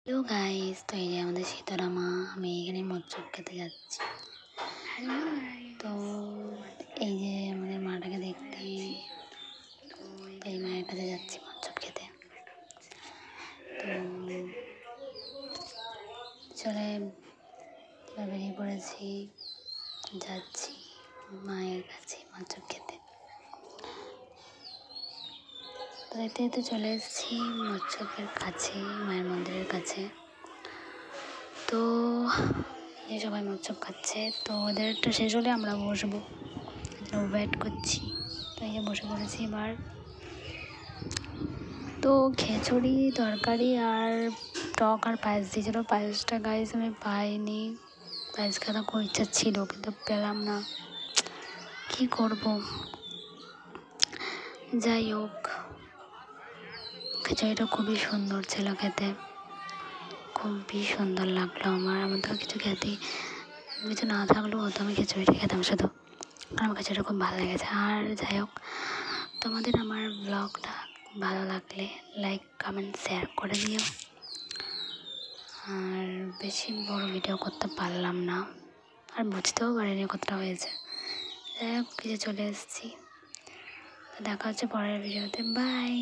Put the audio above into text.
Hello guys, তো এই যে আমাদের সীতারামা। আমি এখানে মৎস্যপ খেতে যাচ্ছি। তো এই যে আমাদের মাটাকে দেখতে, তো এই মায়ের কাছে যাচ্ছি মৎস্যপ খেতে। তো চলে বেরিয়ে পড়েছি, যাচ্ছি মায়ের কাছে মৎস্যপ খেতে। তো দেখতে দেখতে চলে এসেছি মৎস্যপের কাছে, মায়ের মন্দিরের কাছে। তো এই সবাই মৎস্যপ খাচ্ছে, তো ওদেরটা শেষ হলে আমরা বসবো, ওয়েট করছি। তো এই বসে পড়েছি এবার। তো খিচুড়ি, তরকারি আর টক আর পায়েস দিয়েছিলো। পায়েসটা গাইস আমি পাইনি। পায়েস খেতে খুব ইচ্ছা ছিল, কিন্তু পেলাম না, কি করব। যাই হোক, খিচুড়িটা খুবই সুন্দর ছিল খেতে, খুবই সুন্দর লাগলো আমার তো কিছু না থাকলেও হতো, আমি খিচুড়িটা খেতাম শুধু, আর আমার খিচুড়িটা খুব ভালো লেগেছে। আর যাই হোক, তোমাদের আমার ব্লগটা ভালো লাগলে লাইক, কমেন্ট, শেয়ার করে দিও। আর বেশি বড় ভিডিও করতে পারলাম না, আর বুঝতেও পারিনি কতটা হয়েছে। যাই হোক, কিছু চলে এসেছি। দেখা হচ্ছে পরের ভিডিওতে। বাই।